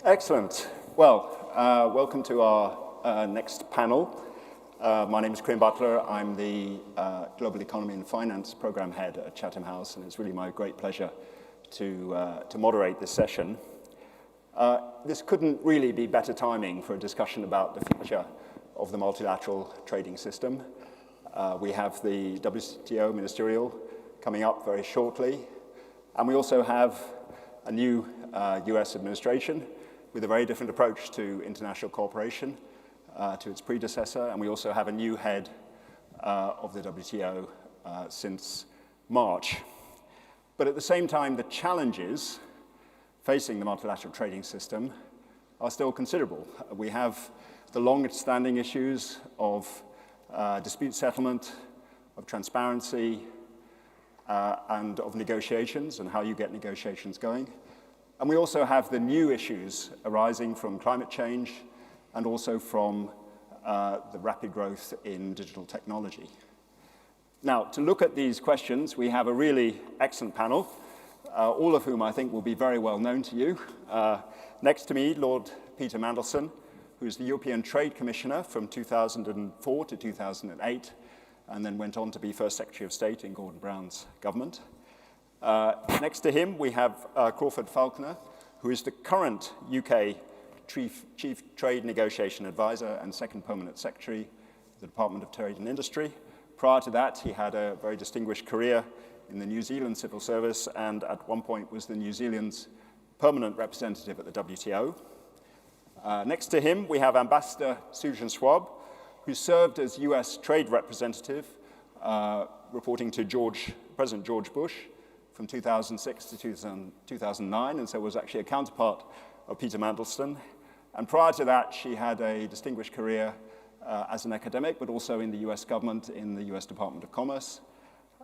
Excellent. Well, welcome to our next panel. My name is Graham Butler. I'm the Global Economy and Finance Program Head at Chatham House, and it's really my great pleasure to moderate this session. This couldn't really be better timing for a discussion about the future of the multilateral trading system. We have the WTO ministerial coming up very shortly, and we also have a new US administration with a very different approach to international cooperation to its predecessor, and we also have a new head of the WTO since March. But at the same time, the challenges facing the multilateral trading system are still considerable. We have the long-standing issues of dispute settlement, of transparency, and of negotiations and how you get negotiations going. And we also have the new issues arising from climate change and also from the rapid growth in digital technology. Now, to look at these questions, we have a really excellent panel, all of whom I think will be very well known to you. Next to me, Lord Peter Mandelson, who's the European Trade Commissioner from 2004 to 2008, and then went on to be First Secretary of State in Gordon Brown's government. Next to him, we have Crawford Falconer, who is the current UK Chief Trade Negotiation Advisor and Second Permanent Secretary of the Department of Trade and Industry. Prior to that, he had a very distinguished career in the New Zealand Civil Service and at one point was the New Zealand's permanent representative at the WTO. Next to him, we have Ambassador Susan Schwab, who served as US Trade Representative, reporting to President George Bush from 2006 to 2009, and so was actually a counterpart of Peter Mandelson. And prior to that, she had a distinguished career as an academic, but also in the US government, in the US Department of Commerce.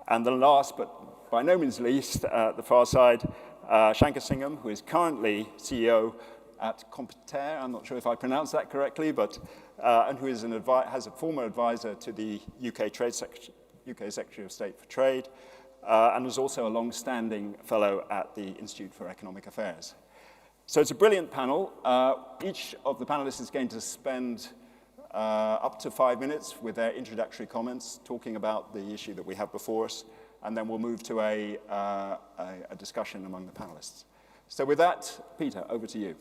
And the last, but by no means least, at the far side, Shankar Singham, who is currently CEO at Compter, I'm not sure if I pronounced that correctly, but, and who is has a former advisor to the UK Secretary of State for Trade, and was also a long-standing fellow at the Institute for Economic Affairs. So it's a brilliant panel. Each of the panelists is going to spend up to 5 minutes with their introductory comments, talking about the issue that we have before us, and then we'll move to a discussion among the panelists. So with that, Peter, over to you.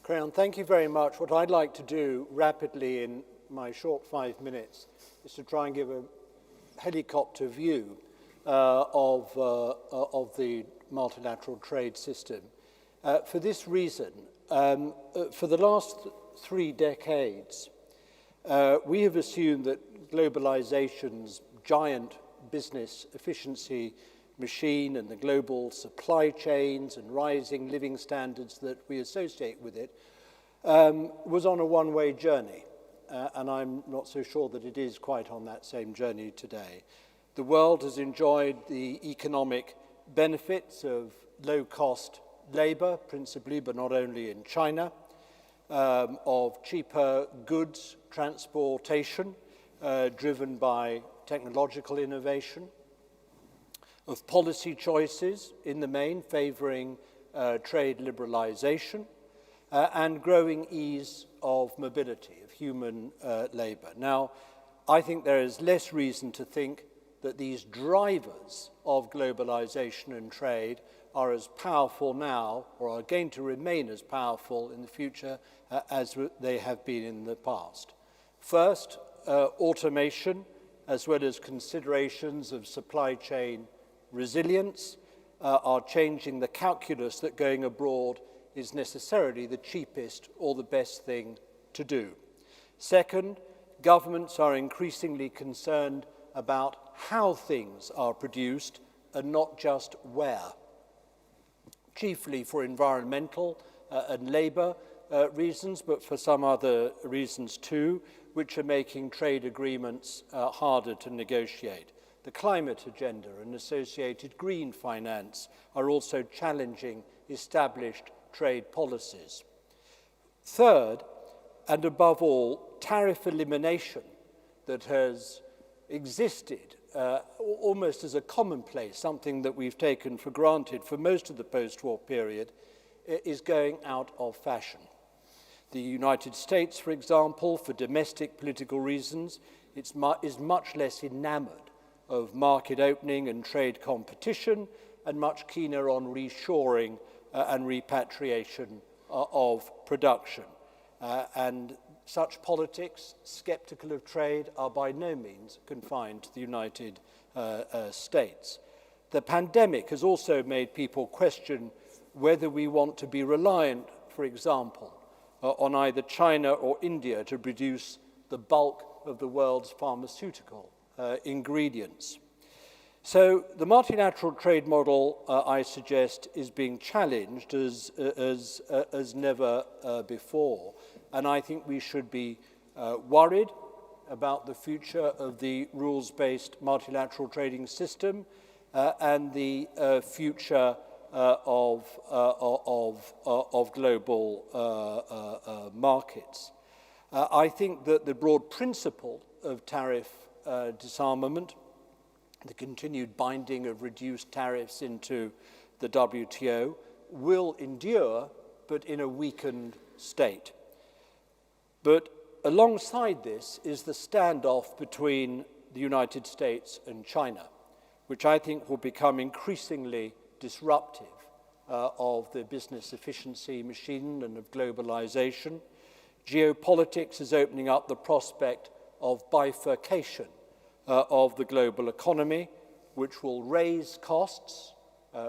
Crayon, thank you very much. What I'd like to do rapidly in my short 5 minutes is to try and give a helicopter view of the multilateral trade system. For this reason, for the last 3 decades, we have assumed that globalization's giant business efficiency machine and the global supply chains and rising living standards that we associate with it was on a one-way journey. And I'm not so sure that it is quite on that same journey today. The world has enjoyed the economic benefits of low-cost labor, principally, but not only in China, of cheaper goods transportation driven by technological innovation, of policy choices in the main favoring trade liberalization, and growing ease of mobility of human labor. Now, I think there is less reason to think that these drivers of globalization and trade are as powerful now, or are going to remain as powerful in the future as they have been in the past. First, automation, as well as considerations of supply chain resilience, are changing the calculus that going abroad is necessarily the cheapest or the best thing to do. Second, governments are increasingly concerned about how things are produced and not just where, chiefly for environmental and labor reasons, but for some other reasons too, which are making trade agreements harder to negotiate. The climate agenda and associated green finance are also challenging established trade policies. Third, and above all, tariff elimination that has existed almost as a commonplace, something that we've taken for granted for most of the post-war period, is going out of fashion. The United States, for example, for domestic political reasons, is much less enamored of market opening and trade competition and much keener on reshoring and repatriation of production. And such politics, skeptical of trade, are by no means confined to the United States. The pandemic has also made people question whether we want to be reliant, for example, on either China or India to produce the bulk of the world's pharmaceutical ingredients. So the multilateral trade model, I suggest, is being challenged as never before. And I think we should be worried about the future of the rules-based multilateral trading system and the future of global markets. I think that the broad principle of tariff disarmament, the continued binding of reduced tariffs into the WTO, will endure, but in a weakened state. But alongside this is the standoff between the United States and China, which I think will become increasingly disruptive of the business efficiency machine and of globalization. Geopolitics is opening up the prospect of bifurcation of the global economy, which will raise costs,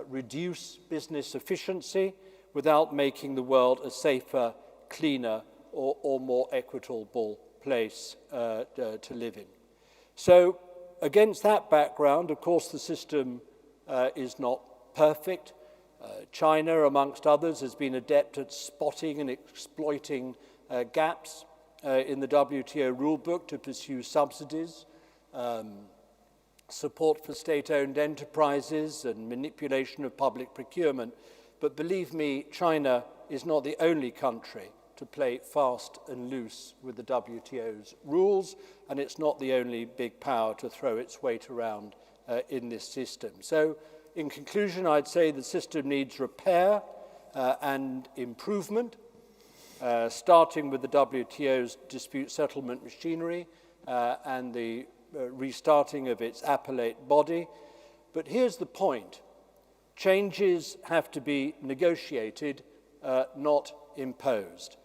reduce business efficiency, without making the world a safer, cleaner, or more equitable place to live in. So, against that background, of course, the system is not perfect. China, amongst others, has been adept at spotting and exploiting gaps in the WTO rulebook to pursue subsidies, support for state-owned enterprises and manipulation of public procurement. But believe me, China is not the only country to play fast and loose with the WTO's rules, and it's not the only big power to throw its weight around in this system. So, in conclusion, I'd say the system needs repair and improvement, starting with the WTO's dispute settlement machinery and the restarting of its appellate body. But here's the point. Changes have to be negotiated, not imposed.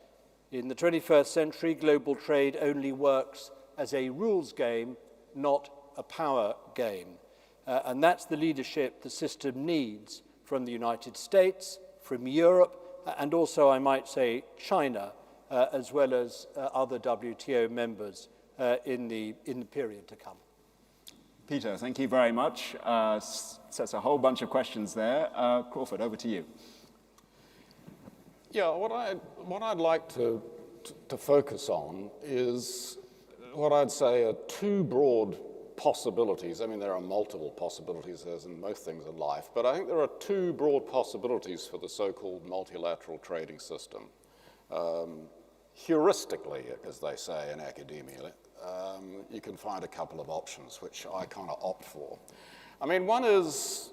In the 21st century, global trade only works as a rules game, not a power game. And that's the leadership the system needs from the United States, from Europe, and also, I might say, China, as well as other WTO members in the period to come. Peter, thank you very much. Sets a whole bunch of questions there. Crawford, over to you. Yeah, what I'd like to focus on is what I'd say are two broad possibilities. I mean, there are multiple possibilities, as in most things in life, but I think there are two broad possibilities for the so-called multilateral trading system. Heuristically, as they say in academia, you can find a couple of options, which I kind of opt for. I mean, one is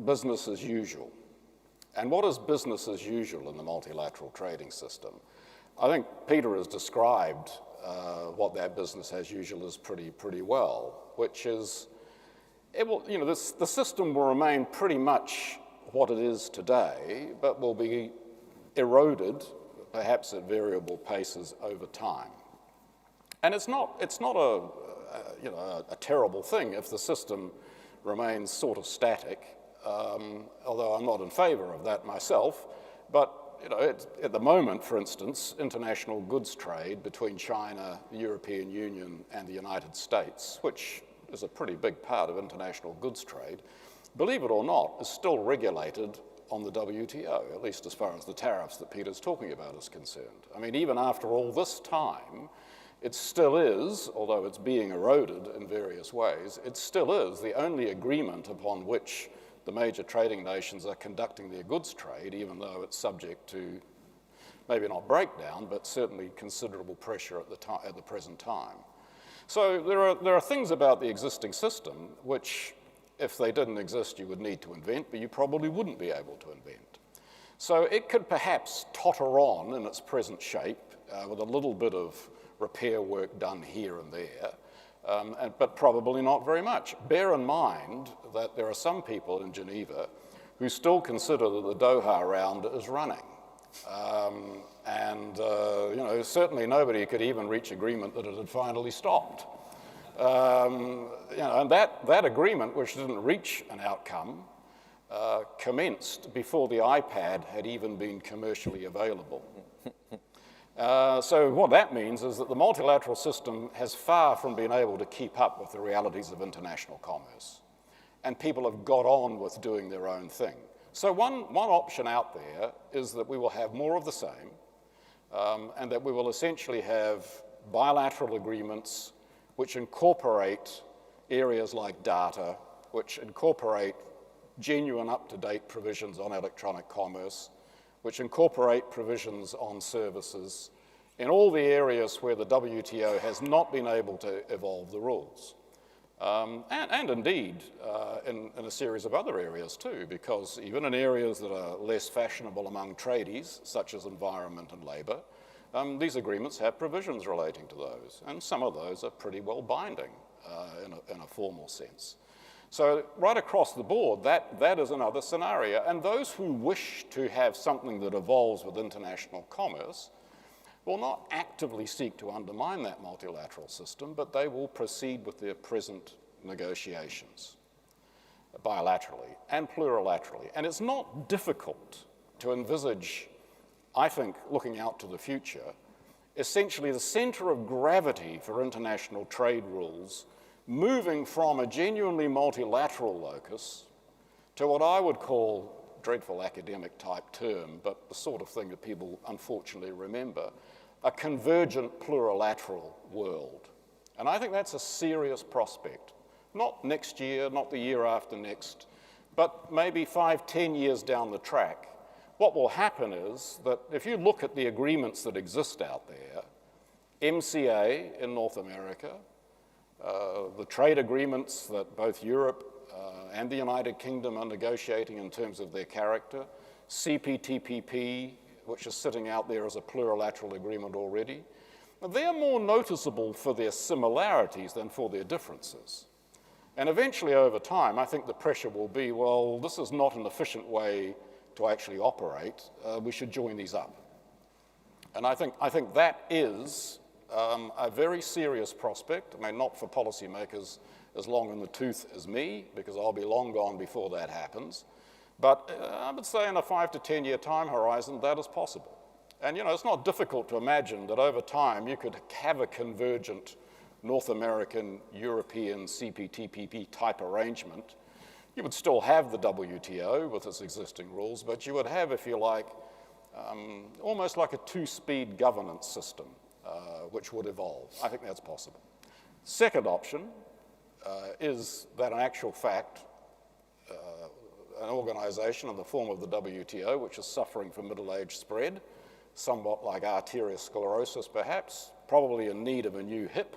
business as usual. And what is business as usual in the multilateral trading system? I think Peter has described what that business as usual is pretty well, which is, the system will remain pretty much what it is today, but will be eroded, perhaps at variable paces over time. And it's not a terrible thing if the system remains sort of static. Although I'm not in favor of that myself, but at the moment, for instance, international goods trade between China, the European Union, and the United States, which is a pretty big part of international goods trade, believe it or not, is still regulated on the WTO, at least as far as the tariffs that Peter's talking about is concerned. I mean, even after all this time, it still is, although it's being eroded in various ways, it still is the only agreement upon which the major trading nations are conducting their goods trade, even though it's subject to maybe not breakdown, but certainly considerable pressure at the present time. So there are things about the existing system which, if they didn't exist, you would need to invent, but you probably wouldn't be able to invent. So it could perhaps totter on in its present shape with a little bit of repair work done here and there, but probably not very much. Bear in mind that there are some people in Geneva who still consider that the Doha round is running. Certainly nobody could even reach agreement that it had finally stopped. And that agreement, which didn't reach an outcome, commenced before the iPad had even been commercially available. So what that means is that the multilateral system has far from been able to keep up with the realities of international commerce. And people have got on with doing their own thing. So one option out there is that we will have more of the same, and that we will essentially have bilateral agreements which incorporate areas like data, which incorporate genuine up-to-date provisions on electronic commerce, which incorporate provisions on services in all the areas where the WTO has not been able to evolve the rules. And indeed, in a series of other areas too, because even in areas that are less fashionable among tradies, such as environment and labor, these agreements have provisions relating to those, and some of those are pretty well binding in a formal sense. So right across the board, that is another scenario. And those who wish to have something that evolves with international commerce will not actively seek to undermine that multilateral system, but they will proceed with their present negotiations bilaterally and plurilaterally. And it's not difficult to envisage, I think, looking out to the future, essentially the center of gravity for international trade rules moving from a genuinely multilateral locus to what I would call, dreadful academic type term, but the sort of thing that people unfortunately remember, a convergent plurilateral world. And I think that's a serious prospect. Not next year, not the year after next, but maybe 5, 10 years down the track. What will happen is that if you look at the agreements that exist out there, MCA in North America, the trade agreements that both Europe and the United Kingdom are negotiating in terms of their character, CPTPP, which is sitting out there as a plurilateral agreement already, they're more noticeable for their similarities than for their differences. And eventually over time, I think the pressure will be, well, this is not an efficient way to actually operate. We should join these up. And I think that is a very serious prospect. I mean, not for policymakers as long in the tooth as me, because I'll be long gone before that happens. But I would say in a 5 to 10 year time horizon, that is possible. And it's not difficult to imagine that over time you could have a convergent North American, European CPTPP type arrangement. You would still have the WTO with its existing rules, but you would have, if you like, almost like a two-speed governance system, which would evolve. I think that's possible. Second option is that in actual fact, an organization in the form of the WTO, which is suffering from middle-age spread, somewhat like arteriosclerosis perhaps, probably in need of a new hip,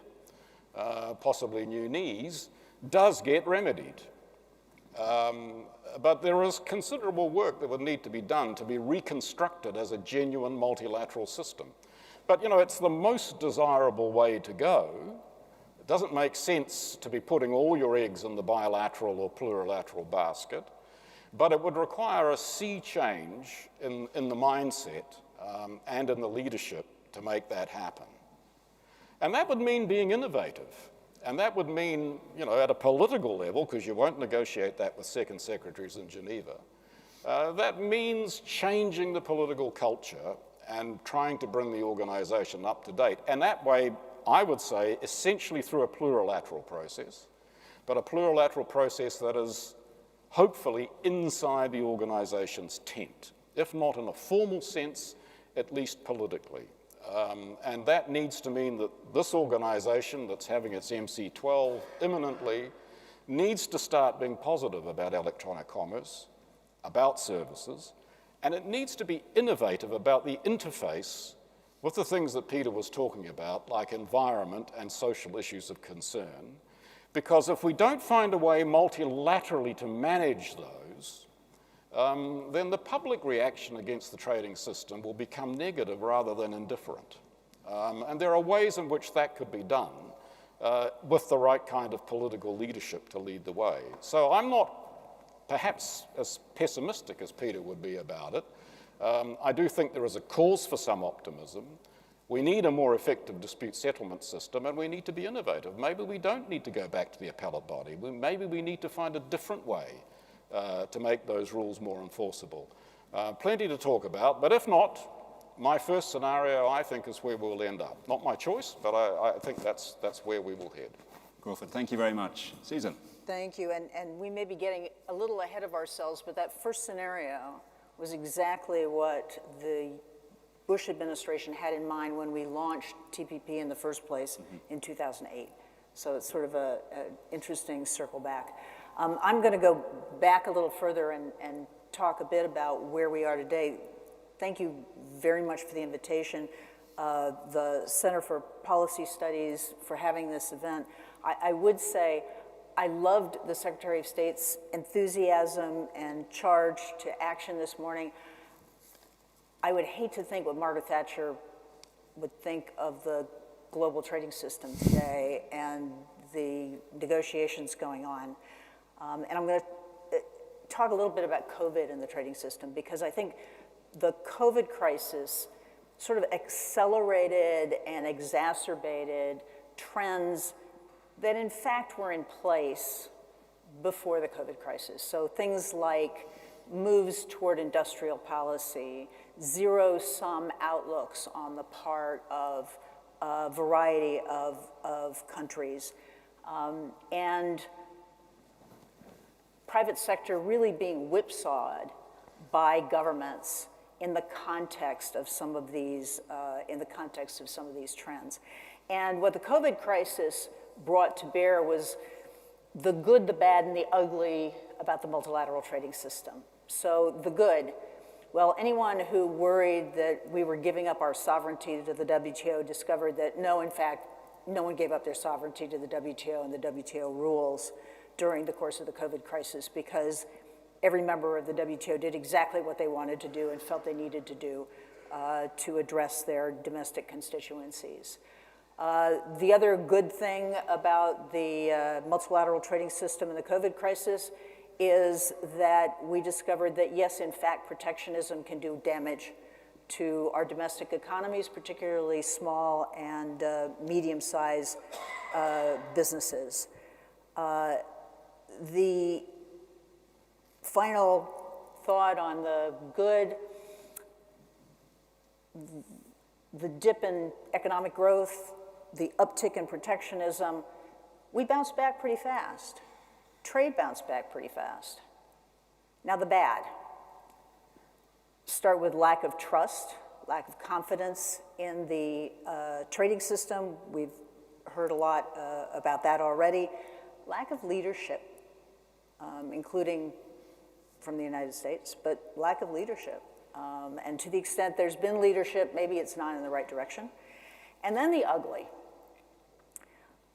possibly new knees, does get remedied. But there is considerable work that would need to be done to be reconstructed as a genuine multilateral system. But it's the most desirable way to go. It doesn't make sense to be putting all your eggs in the bilateral or plurilateral basket, but it would require a sea change in the mindset and in the leadership to make that happen. And that would mean being innovative. And that would mean, at a political level, because you won't negotiate that with second secretaries in Geneva, that means changing the political culture and trying to bring the organization up to date. And that way, I would say, essentially through a plurilateral process, but a plurilateral process that is hopefully inside the organization's tent, if not in a formal sense, at least politically. And that needs to mean that this organization that's having its MC12 imminently needs to start being positive about electronic commerce, about services, and it needs to be innovative about the interface with the things that Peter was talking about, like environment and social issues of concern. Because if we don't find a way multilaterally to manage those, then the public reaction against the trading system will become negative rather than indifferent. And there are ways in which that could be done with the right kind of political leadership to lead the way. So I'm not perhaps as pessimistic as Peter would be about it. I do think there is a cause for some optimism. We need a more effective dispute settlement system, and we need to be innovative. Maybe we don't need to go back to the appellate body. Maybe we need to find a different way to make those rules more enforceable. Plenty to talk about, but if not, my first scenario, I think, is where we'll end up. Not my choice, but I think that's where we will head. Crawford, thank you very much. Susan. Thank you, and we may be getting a little ahead of ourselves, but that first scenario was exactly what the Bush administration had in mind when we launched TPP in the first place in 2008. So it's sort of an interesting circle back. I'm going to go back a little further and talk a bit about where we are today. Thank you very much for the invitation. The Center for Policy Studies for having this event. I would say I loved the Secretary of State's enthusiasm and charge to action this morning. I would hate to think what Margaret Thatcher would think of the global trading system today and the negotiations going on. And I'm going to talk a little bit about COVID and the trading system, because I think the COVID crisis sort of accelerated and exacerbated trends that in fact were in place before the COVID crisis. So things like moves toward industrial policy, zero-sum outlooks on the part of a variety of countries, and private sector really being whipsawed by governments in the context of some of these trends. And what the COVID crisis brought to bear was the good, the bad, and the ugly about the multilateral trading system. So the good, well, anyone who worried that we were giving up our sovereignty to the WTO discovered that no, in fact, no one gave up their sovereignty to the WTO and the WTO rules during the course of the COVID crisis, because every member of the WTO did exactly what they wanted to do and felt they needed to do to address their domestic constituencies. The other good thing about the multilateral trading system in the COVID crisis is that we discovered that, yes, in fact, protectionism can do damage to our domestic economies, particularly small and medium-sized businesses. The final thought on the good, the dip in economic growth, the uptick in protectionism, we bounced back pretty fast. Trade bounced back pretty fast. Now the bad. Start with lack of trust, lack of confidence in the trading system. We've heard a lot about that already. Lack of leadership, including from the United States, but lack of leadership. And to the extent there's been leadership, maybe it's not in the right direction. And then the ugly.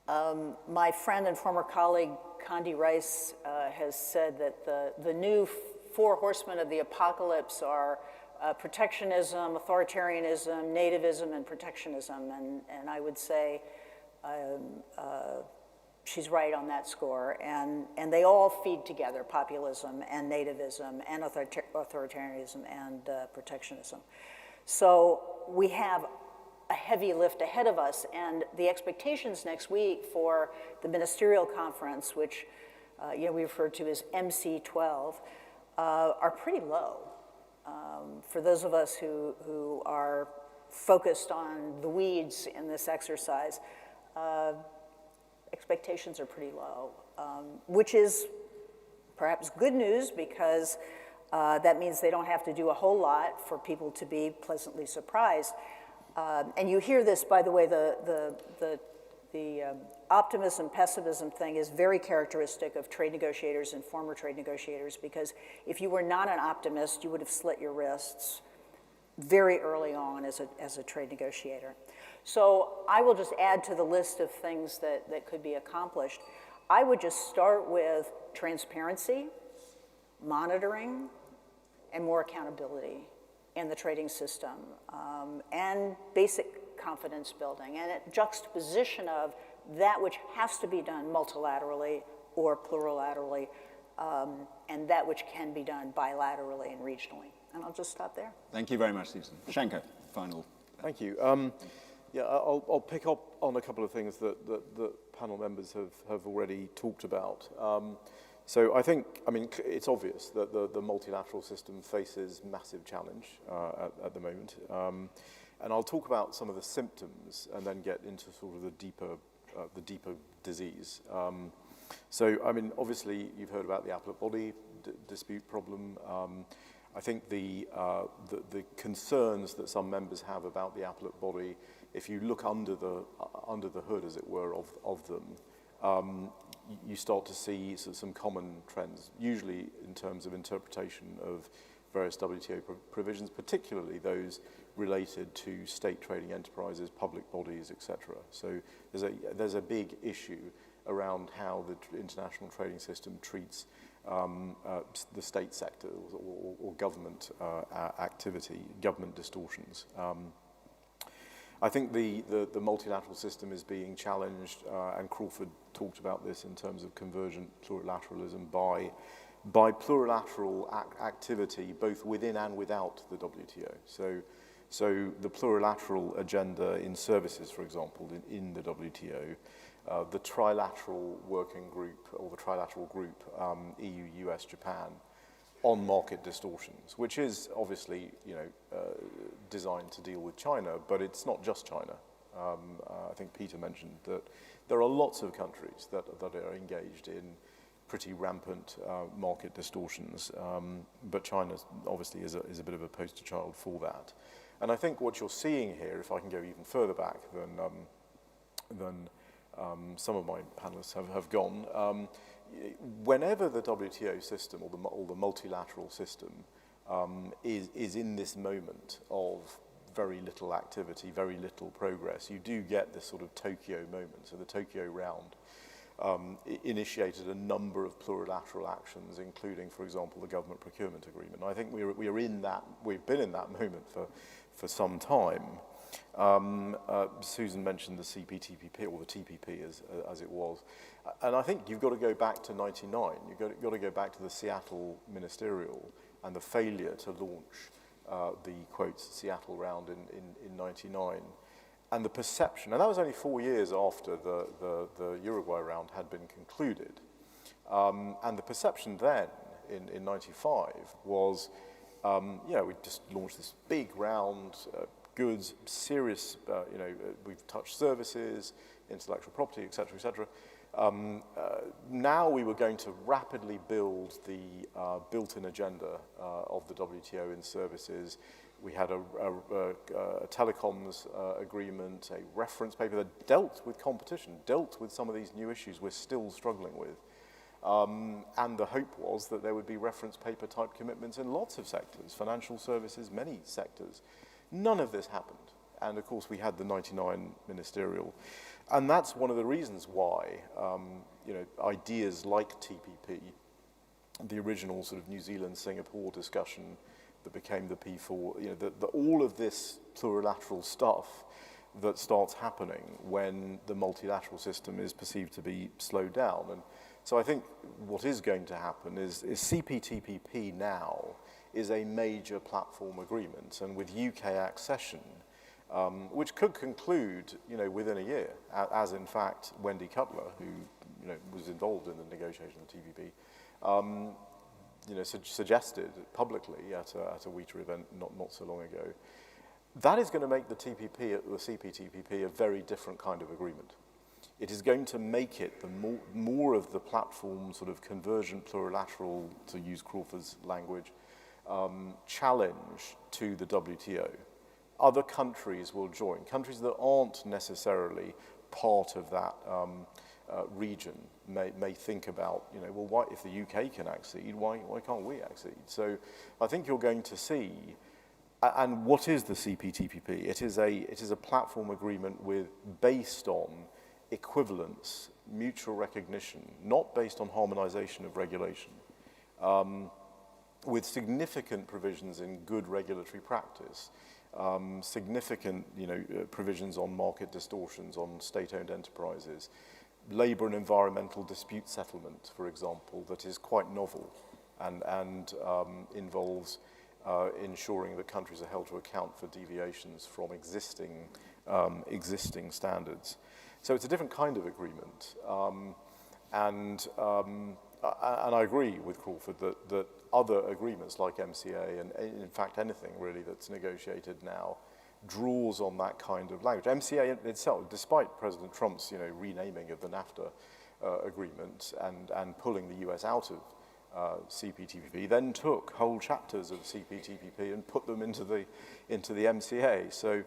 My friend and former colleague, Condi Rice, has said that the new four horsemen of the apocalypse are protectionism, authoritarianism, nativism, and protectionism. And I would say she's right on that score. And they all feed together, populism and nativism and authoritarianism and protectionism. So we have a heavy lift ahead of us, and the expectations next week for the ministerial conference, which we refer to as MC12, are pretty low. For those of us who are focused on the weeds in this exercise, expectations are pretty low, which is perhaps good news, because that means they don't have to do a whole lot for people to be pleasantly surprised. And you hear this, by the way, the optimism, pessimism thing is very characteristic of trade negotiators and former trade negotiators, because if you were not an optimist, you would have slit your wrists very early on as a trade negotiator. So I will just add to the list of things that could be accomplished. I would just start with transparency, monitoring, and more accountability in the trading system, and basic confidence building, and a juxtaposition of that which has to be done multilaterally or plurilaterally, and that which can be done bilaterally and regionally. And I'll just stop there. Thank you very much, Susan. Shanker, final. Thank you. Yeah, I'll pick up on a couple of things that panel members have already talked about. So I mean, it's obvious that the multilateral system faces massive challenge at the moment. And I'll talk about some of the symptoms and then get into sort of the deeper disease. So, I mean, obviously, you've heard about the appellate body dispute problem. I think the concerns that some members have about the appellate body, if you look under the hood, as it were, of them, you start to see some common trends, usually in terms of interpretation of various WTO provisions, particularly those related to state trading enterprises, public bodies, etc. So there's a big issue around how the international trading system treats the state sector or government activity, government distortions. I think the multilateral system is being challenged, and Crawford talked about this in terms of convergent plurilateralism by plurilateral activity both within and without the WTO. So the plurilateral agenda in services, for example, in the WTO, the trilateral working group or the trilateral group, EU, US, Japan, on market distortions, which is obviously designed to deal with China, but it's not just China. I think Peter mentioned that there are lots of countries that are engaged in pretty rampant market distortions, but China obviously is a bit of a poster child for that. And I think what you're seeing here, if I can go even further back than some of my panelists have gone, whenever the WTO system or the multilateral system is in this moment of very little activity, very little progress, you do get this sort of Tokyo moment. So the Tokyo round initiated a number of plurilateral actions, including, for example, the government procurement agreement. And I think we've been in that moment for some time. Susan mentioned the CPTPP, or the TPP as it was. And I think you've got to go back to 99. You've got to go back to the Seattle Ministerial and the failure to launch the, quote, Seattle round in 99. And the perception, and that was only 4 years after the Uruguay round had been concluded. And the perception then, in 95, was, we just launched this big round, goods, serious, we've touched services, intellectual property, et cetera, et cetera. Now we were going to rapidly build the built-in agenda of the WTO in services. We had a telecoms agreement, a reference paper that dealt with competition, dealt with some of these new issues we're still struggling with. And the hope was that there would be reference paper type commitments in lots of sectors, financial services, many sectors. None of this happened. And of course we had the 99 ministerial. And that's one of the reasons why, ideas like TPP, the original sort of New Zealand-Singapore discussion that became the P4, all of this plurilateral stuff that starts happening when the multilateral system is perceived to be slowed down. And so I think what is going to happen is CPTPP now is a major platform agreement, and with UK accession, which could conclude, within a year, as in fact Wendy Cutler, who, was involved in the negotiation of the TPP, suggested publicly at a WITA event not so long ago. That is going to make the CPTPP, a very different kind of agreement. It is going to make it the more of the platform, sort of convergent plurilateral, to use Crawford's language, challenge to the WTO. Other countries will join. Countries that aren't necessarily part of that region may think about, why, if the UK can accede, why can't we accede? So I think you're going to see, and what is the CPTPP? It is a platform agreement based on equivalence, mutual recognition, not based on harmonization of regulation. with significant provisions in good regulatory practice, significant provisions on market distortions, on state-owned enterprises, labour and environmental dispute settlement, for example, that is quite novel and involves ensuring that countries are held to account for deviations from existing standards. So it's a different kind of agreement. And I agree with Crawford that other agreements like MCA, and in fact anything really that's negotiated now, draws on that kind of language. MCA itself, despite President Trump's renaming of the NAFTA agreement and pulling the US out of CPTPP, then took whole chapters of CPTPP and put them into the MCA. So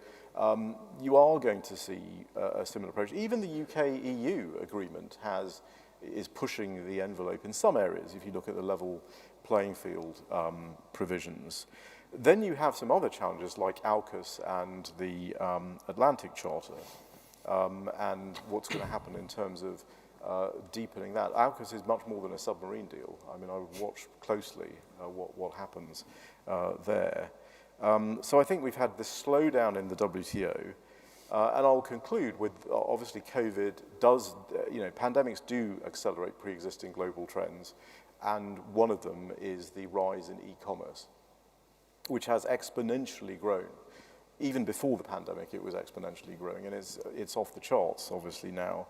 you are going to see a similar approach. Even the UK-EU agreement is pushing the envelope in some areas, if you look at the level playing field provisions. Then you have some other challenges like AUKUS and the Atlantic Charter, and what's going to happen in terms of deepening that. AUKUS is much more than a submarine deal. I mean, I would watch closely what happens there. So I think we've had this slowdown in the WTO, and I'll conclude with, obviously, COVID does, pandemics do accelerate pre-existing global trends, and one of them is the rise in e-commerce, which has exponentially grown. Even before the pandemic, it was exponentially growing, and it's off the charts, obviously, now.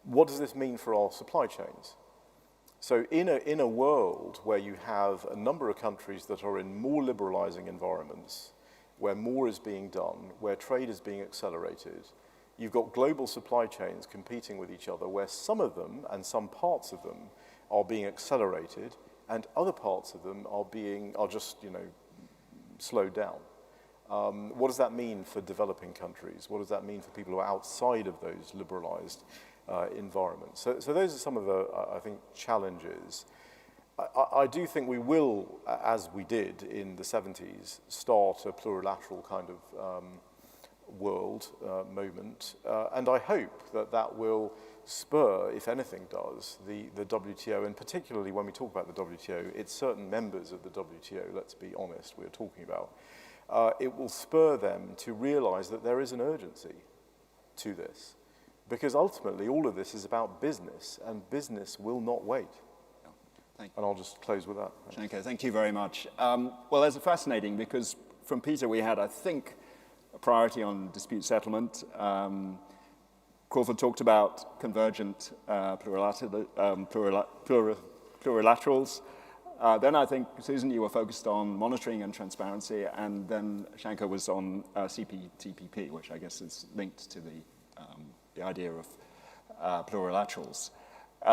What does this mean for our supply chains? So in a world where you have a number of countries that are in more liberalizing environments, where more is being done, where trade is being accelerated, you've got global supply chains competing with each other, where some of them and some parts of them are being accelerated, and other parts of them are just slowed down. What does that mean for developing countries? What does that mean for people who are outside of those liberalized environments? So those are some of the, I think, challenges. I do think we will, as we did in the 70s, start a plurilateral kind of world moment. And I hope that will spur, if anything does, the WTO, and particularly when we talk about the WTO, it's certain members of the WTO, let's be honest, we're talking about. It will spur them to realize that there is an urgency to this. Because ultimately, all of this is about business, and business will not wait. And I'll just close with that. Shanker, thank you very much. Well, that's fascinating, because from Peter we had, I think, a priority on dispute settlement. Crawford talked about convergent plurilaterals. Then I think, Susan, you were focused on monitoring and transparency, and then Shanker was on CPTPP, which I guess is linked to the idea of plurilaterals.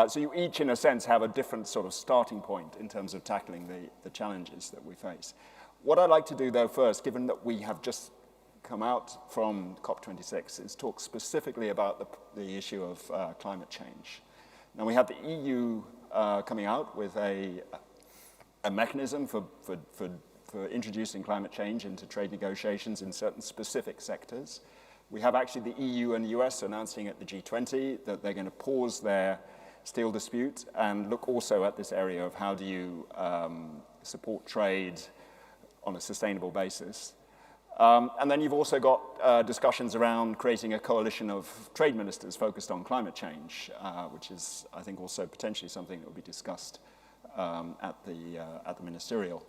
So you each, in a sense, have a different sort of starting point in terms of tackling the challenges that we face. What I'd like to do, though, first, given that we have just come out from COP26, is talk specifically about the issue of climate change. Now, we have the EU coming out with a mechanism for introducing climate change into trade negotiations in certain specific sectors. We have actually the EU and the US announcing at the G20 that they're going to pause their steel dispute and look also at this area of how do you support trade on a sustainable basis. And then you've also got discussions around creating a coalition of trade ministers focused on climate change, which is, I think, also potentially something that will be discussed at the ministerial.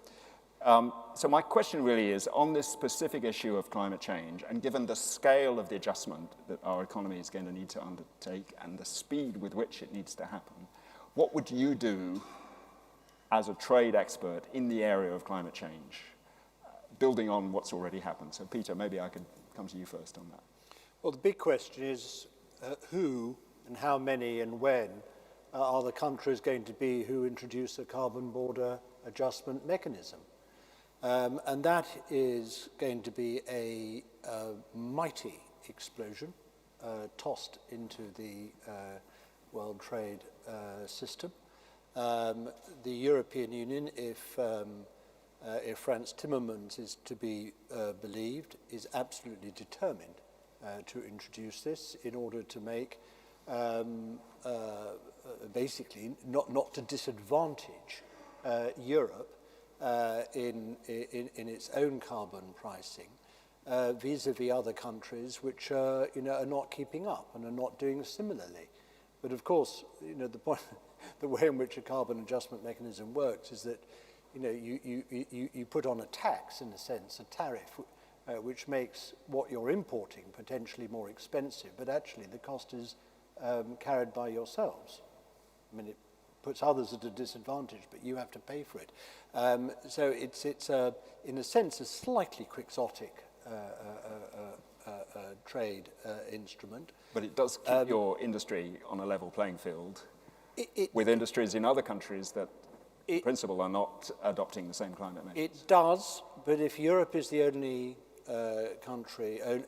So my question really is, on this specific issue of climate change, and given the scale of the adjustment that our economy is going to need to undertake and the speed with which it needs to happen, what would you do as a trade expert in the area of climate change, building on what's already happened? So Peter, maybe I could come to you first on that. Well, the big question is who and how many and when are the countries going to be who introduce a carbon border adjustment mechanism? And that is going to be a mighty explosion tossed into the world trade system. The European Union, if Franz Timmermans is to be believed, is absolutely determined to introduce this in order to make basically not to disadvantage Europe in its own carbon pricing vis-a-vis other countries which are not keeping up and are not doing similarly. But of course, the point, the way in which a carbon adjustment mechanism works is that you put on a tax, in a sense, a tariff, which makes what you're importing potentially more expensive, but actually the cost is carried by yourselves. I mean, it puts others at a disadvantage, but you have to pay for it. So it's in a sense, a slightly quixotic trade instrument. But it does keep your industry on a level playing field with industries in other countries that, in principle, are not adopting the same climate measures. It does, but if Europe is the only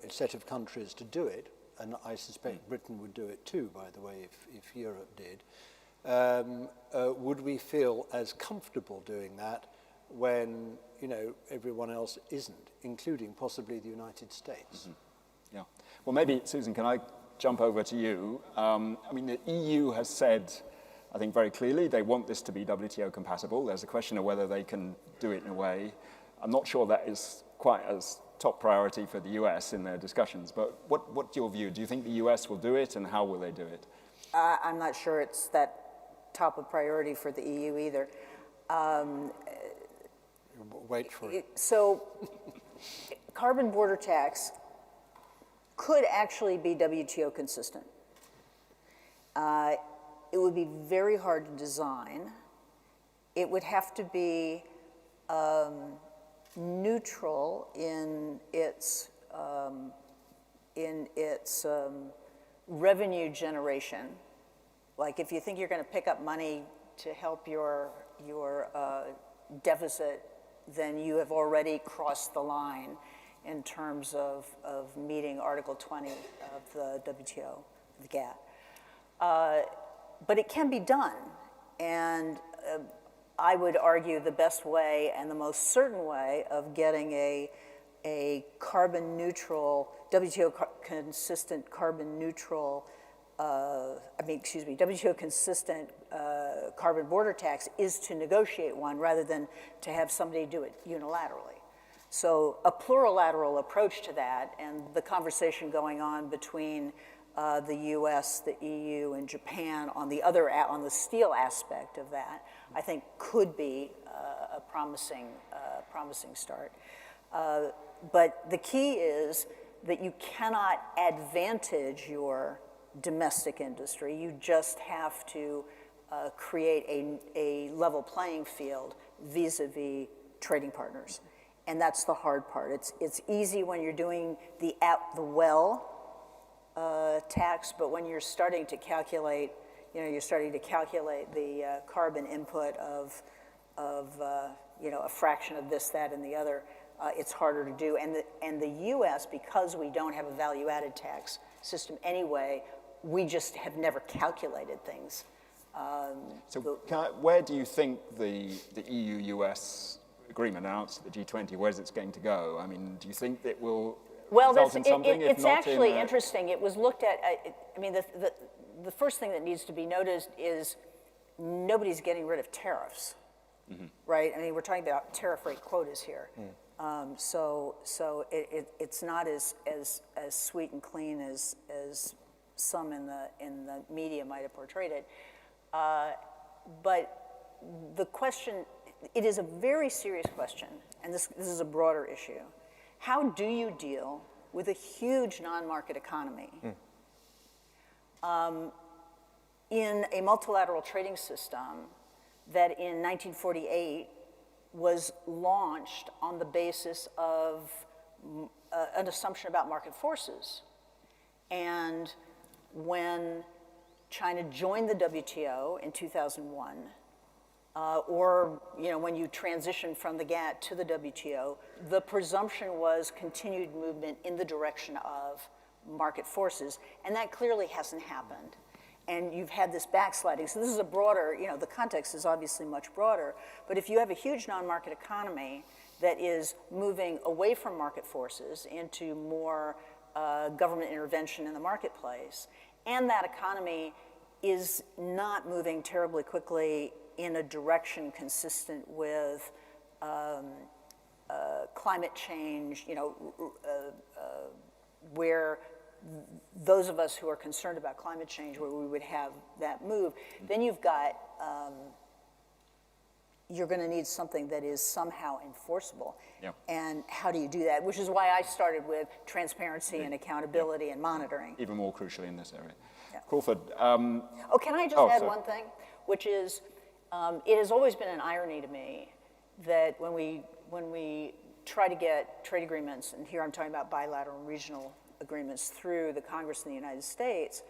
set of countries to do it, and I suspect Britain would do it too, by the way, if Europe did, would we feel as comfortable doing that when everyone else isn't, including possibly the United States? Mm-hmm. Yeah. Well, maybe, Susan, can I jump over to you? I mean, the EU has said, I think very clearly, they want this to be WTO compatible. There's a question of whether they can do it in a way. I'm not sure that is quite as top priority for the US in their discussions, but what's your view? Do you think the US will do it, and how will they do it? I'm not sure it's that top of priority for the EU either. Wait for it. So, carbon border tax could actually be WTO consistent. It would be very hard to design. It would have to be neutral in its revenue generation. Like if you think you're going to pick up money to help your deficit, then you have already crossed the line in terms of meeting Article 20 of the WTO, the GATT. But it can be done, and I would argue the best way and the most certain way of getting a carbon neutral, WTO consistent carbon neutral, WTO consistent carbon border tax is to negotiate one rather than to have somebody do it unilaterally. So a plurilateral approach to that, and the conversation going on between the U.S., the EU, and Japan on the steel aspect of that, I think could be a promising start. But the key is that you cannot advantage your domestic industry. You just have to create a level playing field vis-a-vis trading partners. And that's the hard part. It's easy when you're doing the at-the-well tax, but when you're starting to calculate, the carbon input of a fraction of this, that, and the other, it's harder to do. And the U.S., because we don't have a value-added tax system anyway, we just have never calculated things. Where do you think the EU-US agreement announced at the G20, where's it going to go? I mean, do you think that will result in something? It's actually interesting. It was looked at, the first thing that needs to be noticed is nobody's getting rid of tariffs, right? I mean, we're talking about tariff rate quotas here. So it's not as sweet and clean as some in the media might have portrayed it. But the question, it is a very serious question, and this is a broader issue. How do you deal with a huge non-market economy in a multilateral trading system that in 1948 was launched on the basis of an assumption about market forces? And when China joined the WTO in 2001, or when you transition from the GATT to the WTO, the presumption was continued movement in the direction of market forces, and that clearly hasn't happened. And you've had this backsliding. So this is a broader, the context is obviously much broader, but if you have a huge non-market economy that is moving away from market forces into more government intervention in the marketplace, and that economy is not moving terribly quickly in a direction consistent with climate change, where those of us who are concerned about climate change, where we would have that move, then you've got, you're going to need something that is somehow enforceable. Yeah. And how do you do that? Which is why I started with transparency and accountability and monitoring. Even more crucially in this area. Yeah. Crawford. Oh, can I just add one thing? Which is, it has always been an irony to me that when we try to get trade agreements, and here I'm talking about bilateral and regional agreements through the Congress in the United States,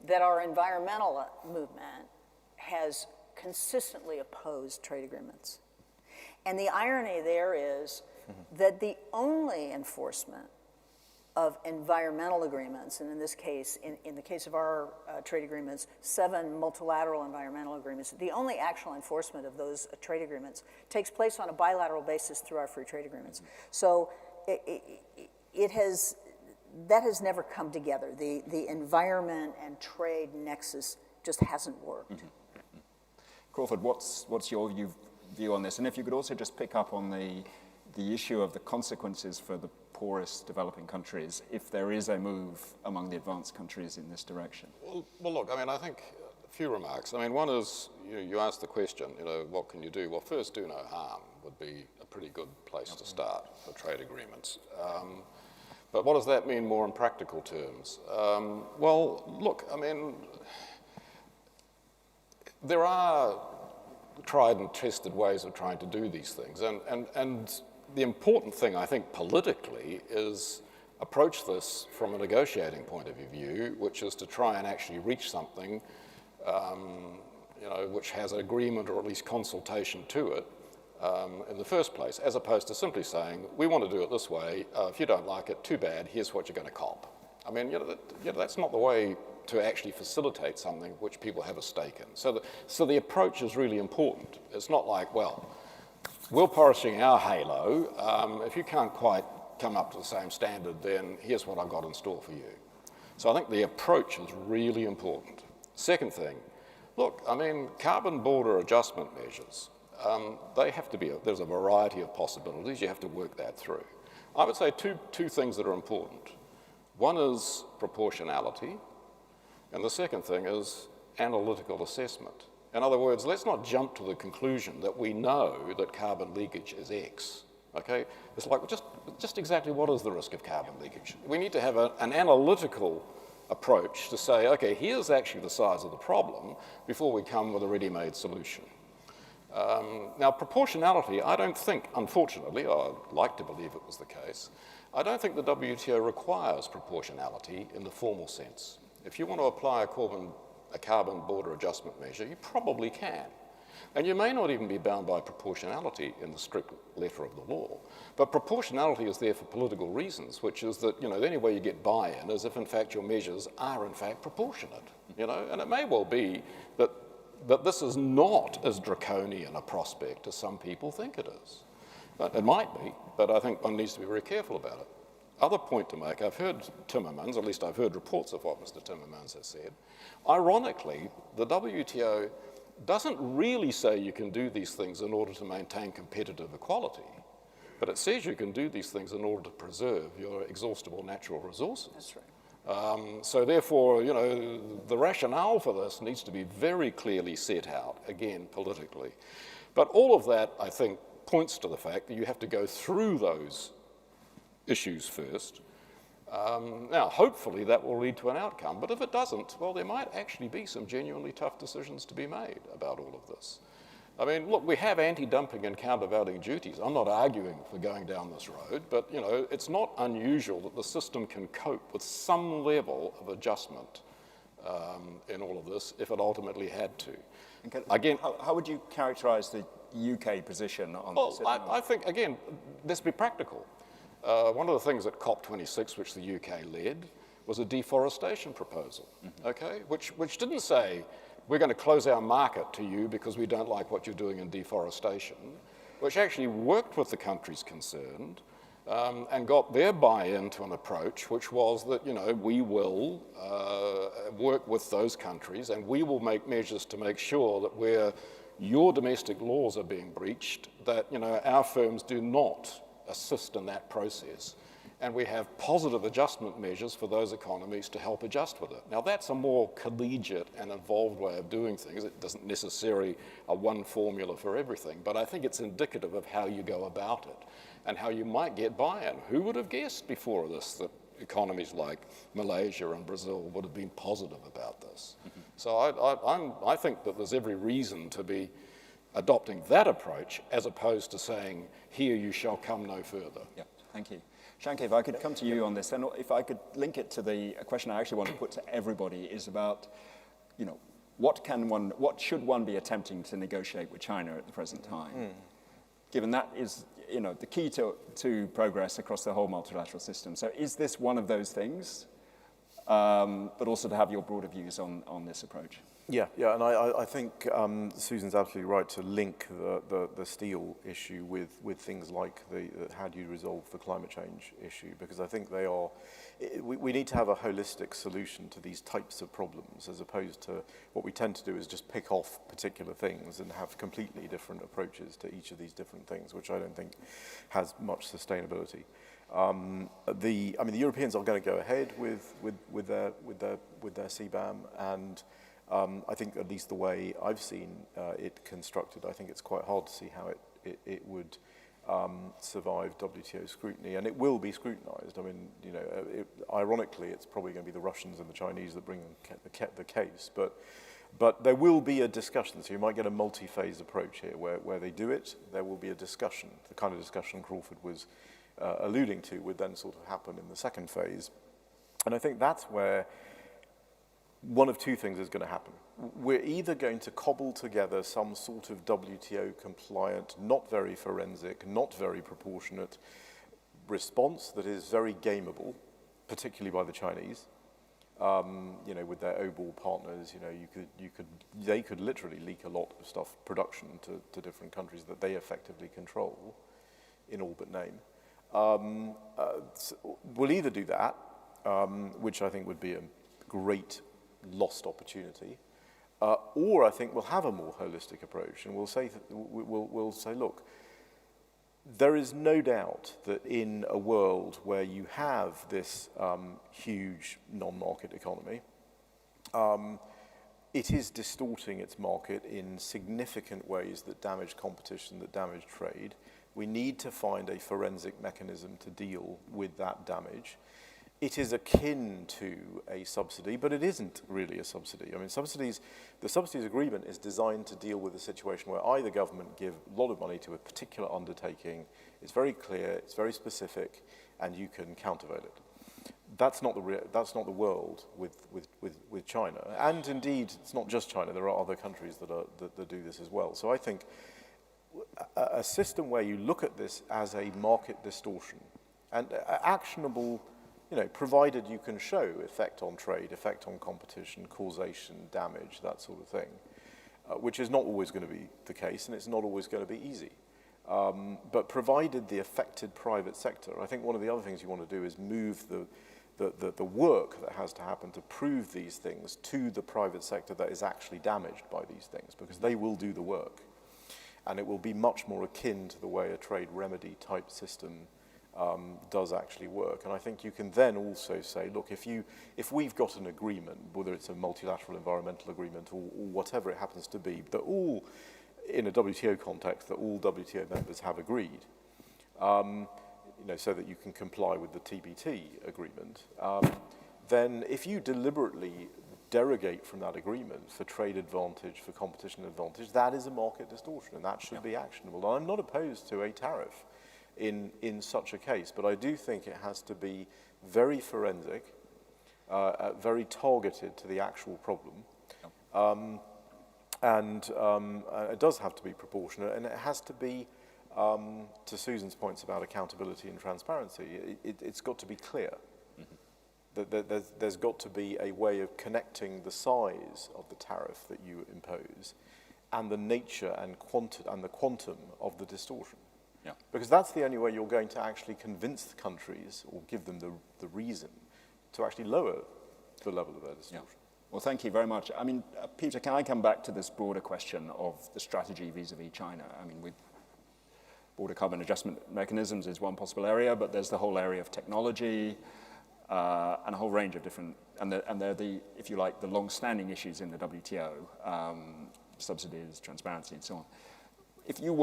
that our environmental movement has consistently opposed trade agreements. And the irony there is that the only enforcement of environmental agreements, and in this case, in the case of our trade agreements, 7 multilateral environmental agreements, the only actual enforcement of those trade agreements takes place on a bilateral basis through our free trade agreements. So that has never come together. The environment and trade nexus just hasn't worked. Crawford, what's your view on this? And if you could also just pick up on the issue of the consequences for the poorest developing countries if there is a move among the advanced countries in this direction. Well, look, I mean, I think a few remarks. I mean, one is, you asked the question, what can you do? Well, first, do no harm would be a pretty good place to start for trade agreements. But what does that mean more in practical terms? Well, look, I mean, there are tried and tested ways of trying to do these things. And the important thing, I think, politically, is approach this from a negotiating point of view, which is to try and actually reach something, which has an agreement or at least consultation to it in the first place, as opposed to simply saying, we want to do it this way. If you don't like it, too bad. Here's what you're going to cop. I mean, that's not the way to actually facilitate something which people have a stake in. So the approach is really important. It's not like, well, we're polishing our halo. If you can't quite come up to the same standard, then here's what I've got in store for you. So I think the approach is really important. Second thing, look, I mean, carbon border adjustment measures, they have to be, there's a variety of possibilities. You have to work that through. I would say two things that are important. One is proportionality, and the second thing is analytical assessment. In other words, let's not jump to the conclusion that we know that carbon leakage is X, okay? It's like, just exactly what is the risk of carbon leakage? We need to have an analytical approach to say, okay, here's actually the size of the problem before we come with a ready-made solution. Now, proportionality, I don't think, unfortunately, I'd like to believe it was the case, I don't think the WTO requires proportionality in the formal sense. If you want to apply a carbon border adjustment measure, you probably can. And you may not even be bound by proportionality in the strict letter of the law. But proportionality is there for political reasons, which is that, the only way you get buy-in is if, in fact, your measures are, in fact, proportionate. And it may well be that this is not as draconian a prospect as some people think it is. But it might be, but I think one needs to be very careful about it. Other point to make, I've heard Timmermans, at least I've heard reports of what Mr. Timmermans has said. Ironically, the WTO doesn't really say you can do these things in order to maintain competitive equality, but it says you can do these things in order to preserve your exhaustible natural resources. That's right. So therefore, the rationale for this needs to be very clearly set out, again, politically. But all of that, I think, points to the fact that you have to go through those issues first. Now, hopefully that will lead to an outcome, but if it doesn't, well, there might actually be some genuinely tough decisions to be made about all of this. I mean, look, we have anti-dumping and countervailing duties. I'm not arguing for going down this road, but, it's not unusual that the system can cope with some level of adjustment in all of this if it ultimately had to. Okay. Again, how would you characterize the UK position on this? Well, I think, again, let's be practical. One of the things at COP26, which the UK led, was a deforestation proposal, okay? Which didn't say, we're going to close our market to you because we don't like what you're doing in deforestation, which actually worked with the countries concerned and got their buy-in to an approach, which was that, we will work with those countries and we will make measures to make sure that we're your domestic laws are being breached, that our firms do not assist in that process. And we have positive adjustment measures for those economies to help adjust with it. Now, that's a more collegiate and involved way of doing things. It doesn't necessarily a one formula for everything, but I think it's indicative of how you go about it and how you might get buy-in. Who would have guessed before this that economies like Malaysia and Brazil would have been positive about this? Mm-hmm. So I think that there's every reason to be adopting that approach as opposed to saying, here you shall come no further. Yeah, thank you. Shanky, if I could come to you on this, and if I could link it to a question I actually want to put to everybody is about, what should one be attempting to negotiate with China at the present time? Given that is, the key to progress across the whole multilateral system. So is this one of those things? But also to have your broader views on this approach. Yeah, and I think Susan's absolutely right to link the steel issue with things like how do you resolve the climate change issue, because I think we need to have a holistic solution to these types of problems, as opposed to what we tend to do is just pick off particular things and have completely different approaches to each of these different things, which I don't think has much sustainability. The Europeans are going to go ahead with their CBAM, and I think at least the way I've seen it constructed, I think it's quite hard to see how it would survive WTO scrutiny, and it will be scrutinized. I mean, ironically, it's probably going to be the Russians and the Chinese that bring the case, but there will be a discussion. So you might get a multi-phase approach here, where they do it, there will be a discussion. The kind of discussion Crawford was alluding to would then sort of happen in the second phase, and I think that's where one of two things is going to happen. We're either going to cobble together some sort of WTO compliant, not very forensic, not very proportionate response that is very gameable, particularly by the Chinese. With their OBOR partners, they could literally leak a lot of stuff, production to different countries that they effectively control, in all but name. We'll either do that, which I think would be a great lost opportunity, or I think we'll have a more holistic approach, and we'll say, look, there is no doubt that in a world where you have this huge non-market economy, it is distorting its market in significant ways that damage competition, that damage trade. We need to find a forensic mechanism to deal with that damage. It is akin to a subsidy, but it isn't really a subsidy. I mean, the subsidies agreement is designed to deal with a situation where either government give a lot of money to a particular undertaking, it's very clear, it's very specific, and you can countervail it. That's not the world with China, and indeed, it's not just China. There are other countries that do this as well. So I think a system where you look at this as a market distortion and actionable, provided you can show effect on trade, effect on competition, causation, damage, that sort of thing, which is not always going to be the case, and it's not always going to be easy. But provided the affected private sector, I think one of the other things you want to do is move the work that has to happen to prove these things to the private sector that is actually damaged by these things, because they will do the work. And it will be much more akin to the way a trade remedy type system does actually work. And I think you can then also say, look, if we've got an agreement, whether it's a multilateral environmental agreement or whatever it happens to be, that all, in a WTO context, that all WTO members have agreed, so that you can comply with the TBT agreement, then if you deliberately derogate from that agreement for trade advantage, for competition advantage, that is a market distortion, and that should be actionable. And I'm not opposed to a tariff in such a case, but I do think it has to be very forensic, very targeted to the actual problem, and it does have to be proportionate, and it has to be, to Susan's points about accountability and transparency, it's got to be clear. There's got to be a way of connecting the size of the tariff that you impose and the nature and the quantum of the distortion. Yeah. Because that's the only way you're going to actually convince the countries or give them the reason to actually lower the level of their distortion. Yeah. Well, thank you very much. I mean, Peter, can I come back to this broader question of the strategy vis-a-vis China? I mean, border carbon adjustment mechanisms is one possible area, but there's the whole area of technology and a whole range of different, and they're the, if you like, the long-standing issues in the WTO, subsidies, transparency, and so on. If you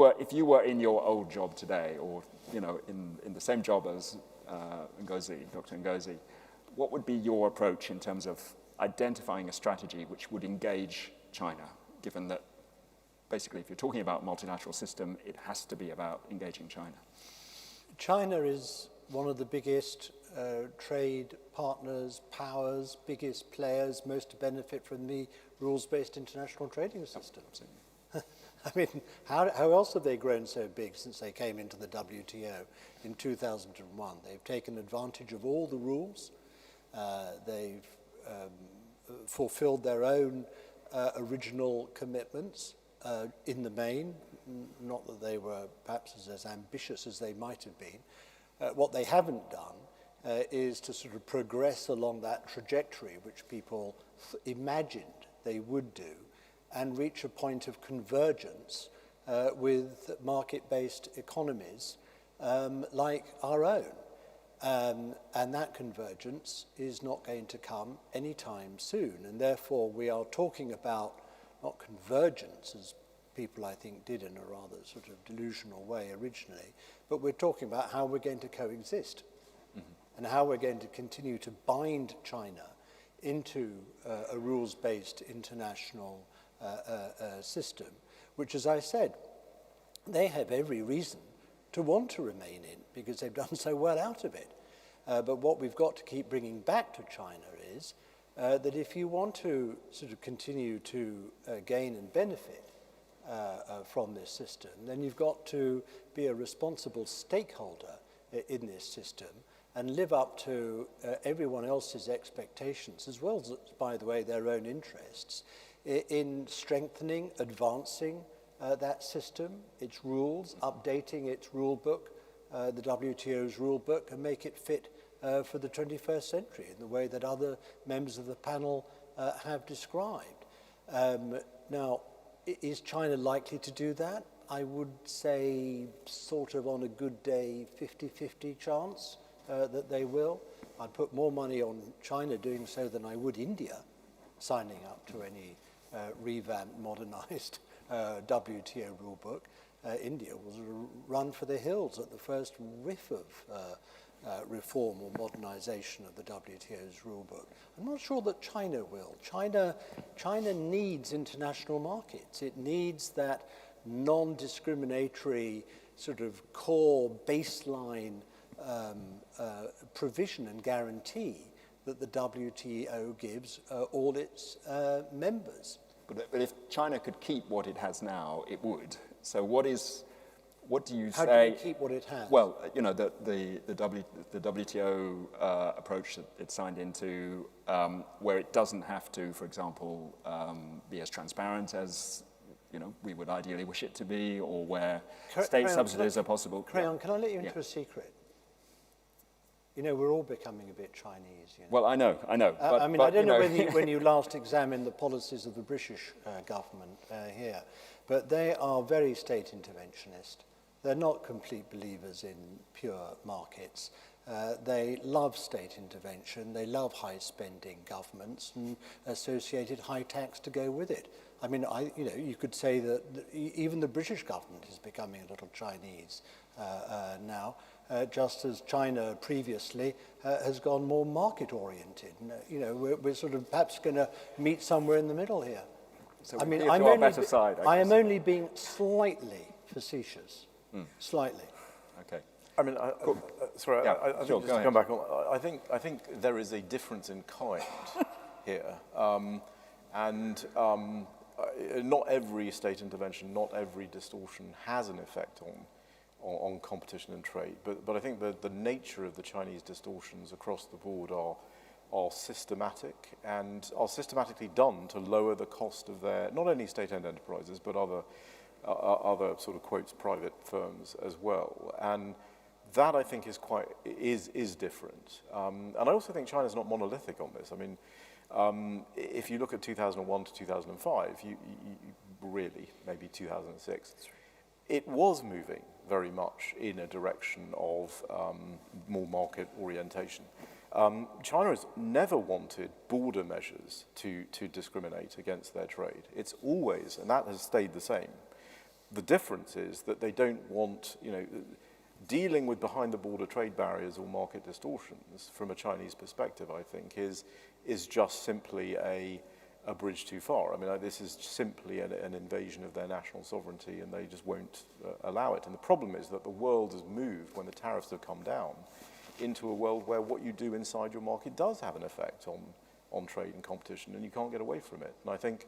were in your old job today, or in the same job as Dr. Ngozi, what would be your approach in terms of identifying a strategy which would engage China, given that basically if you're talking about multilateral system, it has to be about engaging China? China is one of the biggest trade partners, powers, biggest players, most to benefit from the rules-based international trading system. I mean, how else have they grown so big since they came into the WTO in 2001? They've taken advantage of all the rules. They've fulfilled their own original commitments in the main, not that they were perhaps as ambitious as they might have been. What they haven't done is to sort of progress along that trajectory which people imagined they would do and reach a point of convergence with market-based economies like our own. And that convergence is not going to come anytime soon. And therefore, we are talking about not convergence, as people, I think, did in a rather sort of delusional way originally, but we're talking about how we're going to coexist and how we're going to continue to bind China into a rules-based international system, which, as I said, they have every reason to want to remain in because they've done so well out of it. But what we've got to keep bringing back to China is that if you want to sort of continue to gain and benefit from this system, then you've got to be a responsible stakeholder in this system and live up to everyone else's expectations, as well as, by the way, their own interests, in strengthening, advancing that system, its rules, updating its rule book, the WTO's rule book, and make it fit for the 21st century in the way that other members of the panel have described. Now, is China likely to do that? I would say sort of on a good day, 50-50 chance that they will. I'd put more money on China doing so than I would India signing up to any revamped, modernized WTO rulebook. India will run for the hills at the first whiff of reform or modernization of the WTO's rulebook. I'm not sure that China will. China needs international markets. It needs that non-discriminatory sort of core baseline provision and guarantee that the WTO gives all its members. But if China could keep what it has now, it would. So what do you say? How do you keep what it has? Well, the WTO approach that it signed into, where it doesn't have to, for example, be as transparent as we would ideally wish it to be, or where state subsidies are possible. Crayon, can I let you into a secret? We're all becoming a bit Chinese. Well, I know. But, I don't know when you last examined the policies of the British government here, but they are very state interventionist. They're not complete believers in pure markets. They love state intervention. They love high-spending governments and associated high tax to go with it. I mean, you could say that even the British government is becoming a little Chinese now. Just as China previously has gone more market-oriented. We're sort of perhaps going to meet somewhere in the middle here. So I am only being slightly facetious, slightly. Okay. I mean, sorry. Yeah, I think sure, just to come back on. I think there is a difference in kind here, and not every state intervention, not every distortion has an effect on competition and trade. But I think the nature of the Chinese distortions across the board are systematic and are systematically done to lower the cost of their, not only state-owned enterprises, but other sort of quotes private firms as well. And that, I think, is different. And I also think China's not monolithic on this. I mean, If you look at 2001 to 2005, you really, maybe 2006, it was moving very much in a direction of more market orientation. China has never wanted border measures to discriminate against their trade. It's always, and that has stayed the same. The difference is that they don't want, dealing with behind-the-border trade barriers or market distortions from a Chinese perspective, I think, is just simply a bridge too far. I mean, this is simply an invasion of their national sovereignty, and they just won't allow it. And the problem is that the world has moved, when the tariffs have come down, into a world where what you do inside your market does have an effect on trade and competition, and you can't get away from it. And I think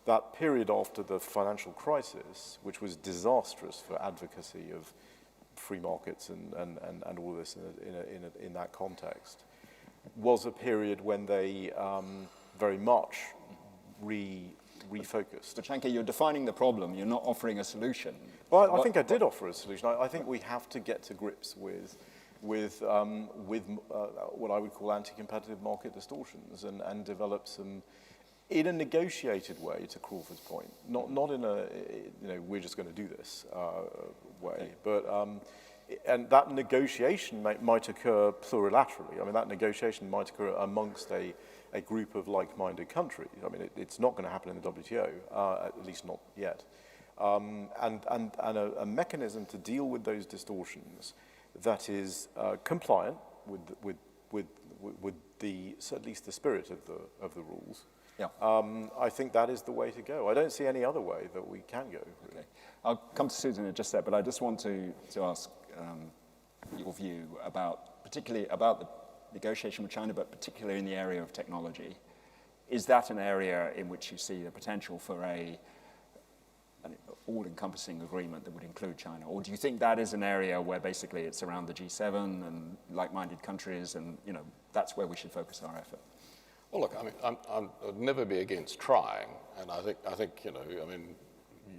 that period after the financial crisis, which was disastrous for advocacy of free markets and all this in that context, was a period when they very much refocused. But Shankar, you're defining the problem, you're not offering a solution. Well, I think I did offer a solution. I think we have to get to grips with what I would call anti-competitive market distortions and develop some, in a negotiated way, to Crawford's point, not in a, we're just going to do this way, but and that negotiation might occur plurilaterally. I mean, that negotiation might occur amongst a group of like-minded countries. I mean, it's not going to happen in the WTO, at least not yet. And a mechanism to deal with those distortions that is compliant with at least the spirit of the rules. Yeah. I think that is the way to go. I don't see any other way that we can go. Really. Okay. I'll come to Susan in just a sec, but I just want to ask your view particularly about the negotiation with China, but particularly in the area of technology. Is that an area in which you see the potential for an all-encompassing agreement that would include China? Or do you think that is an area where basically it's around the G7 and like-minded countries and, that's where we should focus our effort? Well, look, I mean, I'd never be against trying, and I think,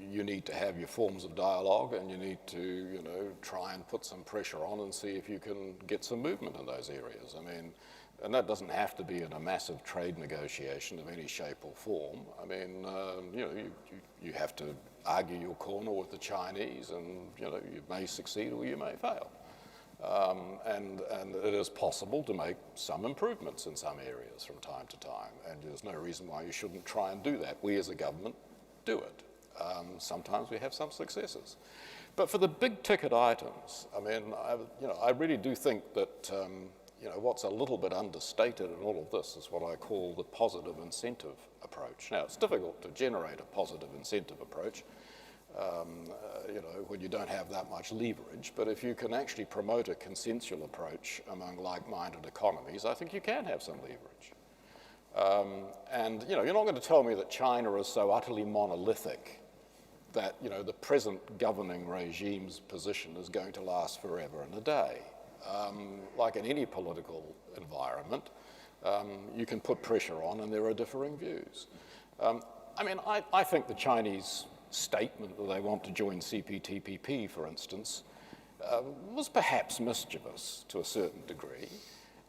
you need to have your forms of dialogue, and you need to, try and put some pressure on and see if you can get some movement in those areas. I mean, and that doesn't have to be in a massive trade negotiation of any shape or form. I mean, you have to argue your corner with the Chinese, and you may succeed or you may fail. And it is possible to make some improvements in some areas from time to time, and there's no reason why you shouldn't try and do that. We as a government do it. Sometimes we have some successes. But for the big ticket items, I mean, I really do think that what's a little bit understated in all of this is what I call the positive incentive approach. Now, it's difficult to generate a positive incentive approach, when you don't have that much leverage. But if you can actually promote a consensual approach among like-minded economies, I think you can have some leverage. And you're not going to tell me that China is so utterly monolithic that the present governing regime's position is going to last forever and a day. Like in any political environment, you can put pressure on, and there are differing views. I mean, I think the Chinese statement that they want to join CPTPP, for instance, was perhaps mischievous to a certain degree.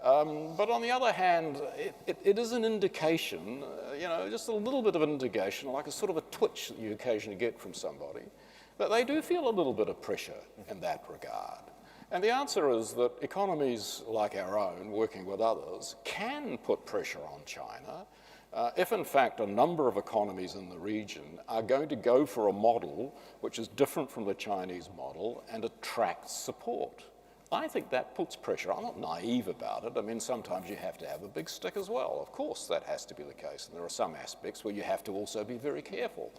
But on the other hand, it is an indication, just a little bit of an indication, like a sort of a twitch that you occasionally get from somebody, that they do feel a little bit of pressure in that regard. And the answer is that economies like our own, working with others, can put pressure on China if, in fact, a number of economies in the region are going to go for a model which is different from the Chinese model and attracts support. I think that puts pressure. I'm not naive about it. I mean, sometimes you have to have a big stick as well. Of course, that has to be the case. And there are some aspects where you have to also be very careful.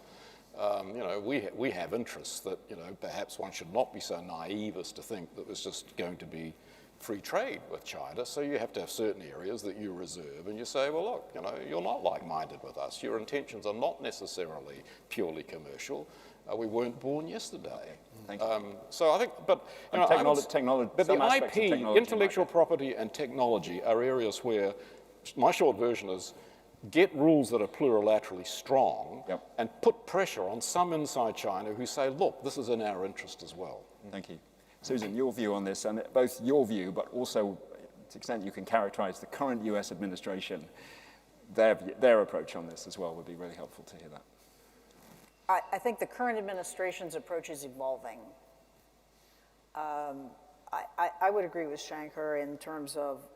We have interests that, perhaps one should not be so naive as to think that there's just going to be free trade with China. So you have to have certain areas that you reserve, and you say, well, look, you're not like-minded with us. Your intentions are not necessarily purely commercial. We weren't born yesterday. Thank you. So I think, but the IP, intellectual property and technology are areas where my short version is get rules that are plurilaterally strong, yep, and put pressure on some inside China who say, look, this is in our interest as well. Thank you. Susan, your view on this, and both your view, but also to the extent you can characterize the current US administration, their approach on this as well would be really helpful to hear that. I think the current administration's approach is evolving. I would agree with Shankar in terms of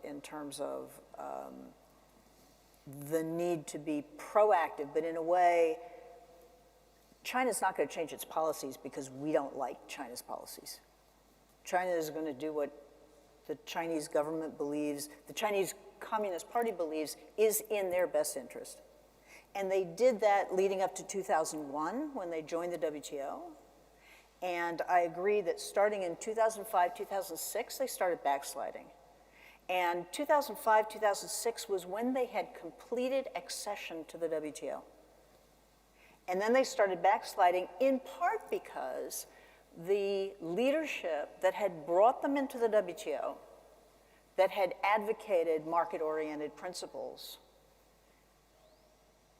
the need to be proactive, but in a way, China's not going to change its policies because we don't like China's policies. China is going to do what the Chinese government believes, the Chinese Communist Party believes is in their best interest. And they did that leading up to 2001 when they joined the WTO. And I agree that starting in 2005, 2006, they started backsliding. And 2005, 2006 was when they had completed accession to the WTO. And then they started backsliding in part because the leadership that had brought them into the WTO, that had advocated market-oriented principles,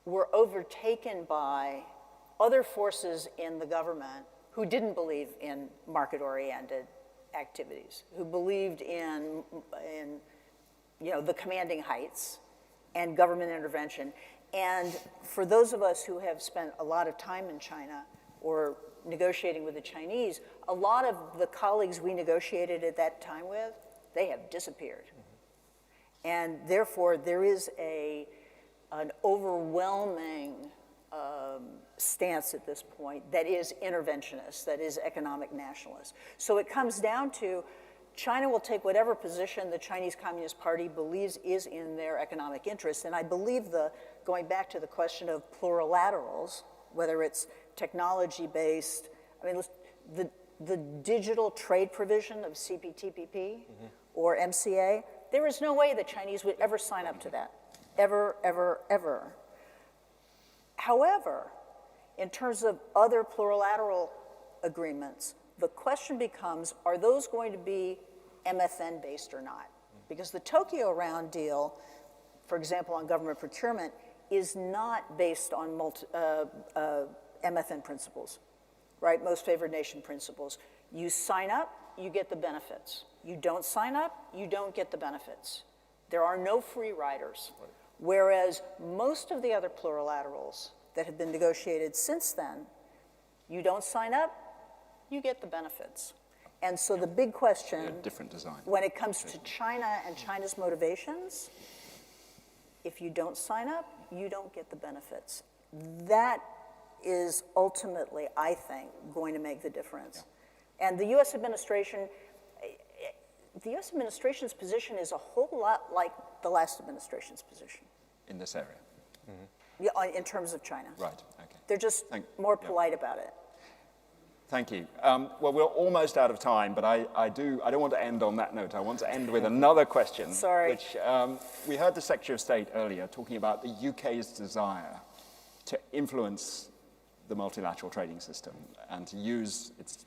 were overtaken by other forces in the government who didn't believe in market-oriented activities, who believed in the commanding heights and government intervention. And for those of us who have spent a lot of time in China or negotiating with the Chinese, a lot of the colleagues we negotiated at that time with, they have disappeared. Mm-hmm. And therefore, there is an overwhelming stance at this point that is interventionist, that is economic nationalist. So it comes down to China will take whatever position the Chinese Communist Party believes is in their economic interest. And I believe going back to the question of plurilaterals, whether it's technology-based, I mean, the digital trade provision of CPTPP mm-hmm. or MCA, there is no way the Chinese would ever sign up to that. Ever, ever, ever. However, in terms of other plurilateral agreements, the question becomes, are those going to be MFN-based or not? Because the Tokyo Round deal, for example, on government procurement, is not based on MFN principles, right? Most favored nation principles. You sign up, you get the benefits. You don't sign up, you don't get the benefits. There are no free riders. Right. Whereas most of the other plurilaterals that have been negotiated since then, you don't sign up, you get the benefits. And so the big question, different design, when it comes to China and China's motivations, if you don't sign up, you don't get the benefits. That is ultimately, I think, going to make the difference. Yeah. And the U.S. administration's position is a whole lot like the last administration's position. In this area? Mm-hmm. Yeah, in terms of China. Right, okay. They're just more polite about it. Thank you. Well, we're almost out of time, but I don't want to end on that note. I want to end with another question. Sorry. Which we heard the Secretary of State earlier talking about the UK's desire to influence the multilateral trading system and to use its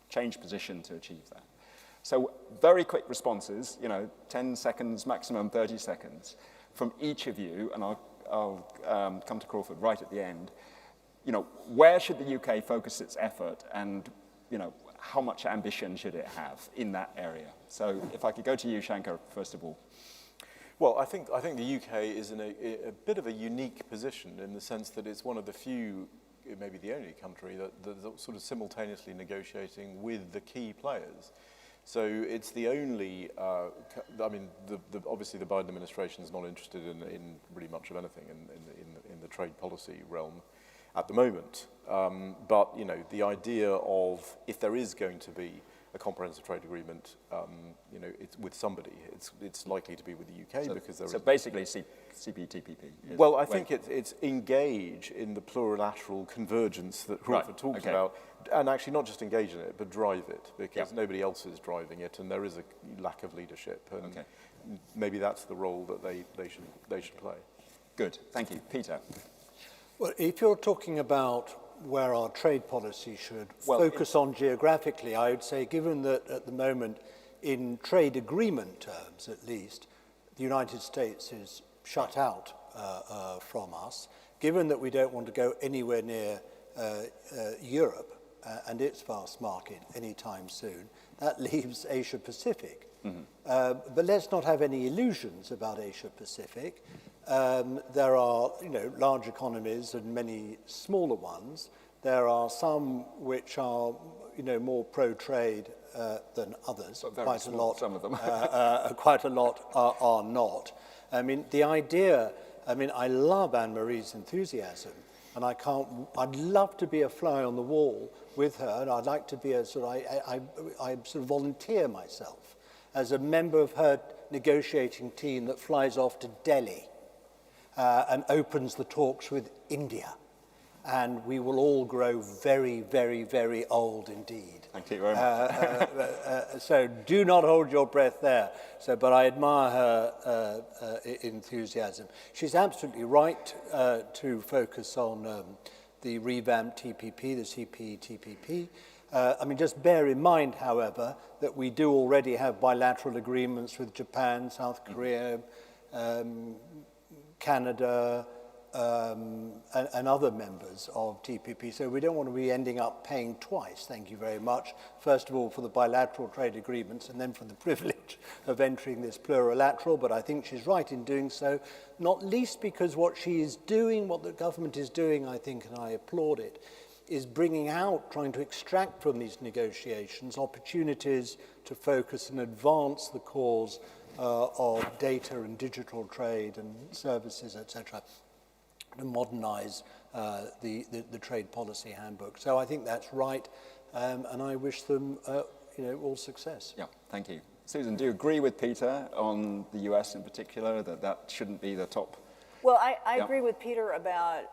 changed position to achieve that. So very quick responses, 10 seconds, maximum 30 seconds, from each of you, and I'll come to Crawford right at the end. Where should the UK focus its effort, and how much ambition should it have in that area? So if I could go to you, Shankar, first of all. Well, I think the UK is in a bit of a unique position in the sense that it's one of the few, maybe the only country that's sort of simultaneously negotiating with the key players. So it's the only, obviously the Biden administration is not interested in really much of anything in the trade policy realm at the moment. But, the idea of if there is going to be a comprehensive trade agreement, it's with somebody, it's likely to be with the UK because there is... So basically CPTPP. Well, I think it's engage in the plurilateral convergence that Crawford talked about, and actually not just engage in it, but drive it, because nobody else is driving it, and there is a lack of leadership, and maybe that's the role that they should play. Good, thank you. Peter. Well, if you're talking about where our trade policy should focus on geographically, I would say, given that at the moment, in trade agreement terms at least, the United States is shut out from us, given that we don't want to go anywhere near Europe and its vast market anytime soon, that leaves Asia Pacific. Mm-hmm. But let's not have any illusions about Asia Pacific. There are, large economies and many smaller ones. There are some which are, more pro-trade than others. But very quite small, a lot, some of them. quite a lot are not. I mean, the idea. I love Anne-Marie's enthusiasm, and I'd love to be a fly on the wall with her, and I'd like to be I sort of volunteer myself as a member of her negotiating team that flies off to Delhi and opens the talks with India. And we will all grow very, very, very old indeed. Thank you very much. So do not hold your breath there. But I admire her enthusiasm. She's absolutely right to focus on the revamped TPP, the CPTPP. Just bear in mind, however, that we do already have bilateral agreements with Japan, South Korea, Canada, and other members of TPP. So we don't want to be ending up paying twice, thank you very much. First of all, for the bilateral trade agreements, and then for the privilege of entering this plurilateral. But I think she's right in doing so, not least because what she is doing, what the government is doing, I think, and I applaud it, is bringing out, trying to extract from these negotiations opportunities to focus and advance the cause of data and digital trade and services, etc., to modernize the trade policy handbook. So I think that's right, and I wish them all success. Yeah, thank you. Susan, do you agree with Peter on the US in particular, that shouldn't be the top? Well, I agree with Peter about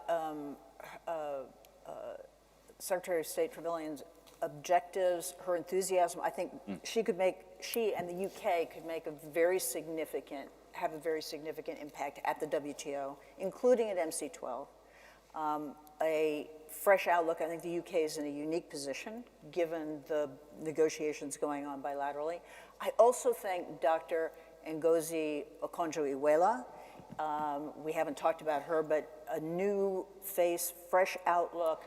Secretary of State Trevelyan's objectives, her enthusiasm. I think she and the UK could make have a very significant impact at the WTO, including at MC12. A fresh outlook. I think the UK is in a unique position given the negotiations going on bilaterally. I also think Dr. Ngozi Okonjo-Iweala, we haven't talked about her, but a new face, fresh outlook,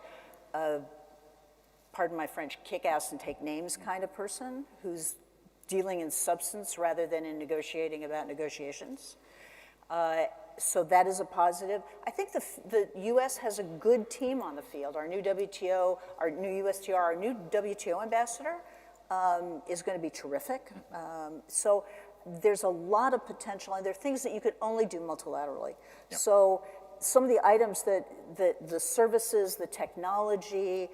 pardon my French, kick ass and take names kind of person who's dealing in substance rather than in negotiating about negotiations. So that is a positive. I think the U.S. has a good team on the field. Our new WTO, our new USTR, our new WTO ambassador is going to be terrific. So there's a lot of potential, and there are things that you could only do multilaterally. Yep. So some of the items that the services, the technology,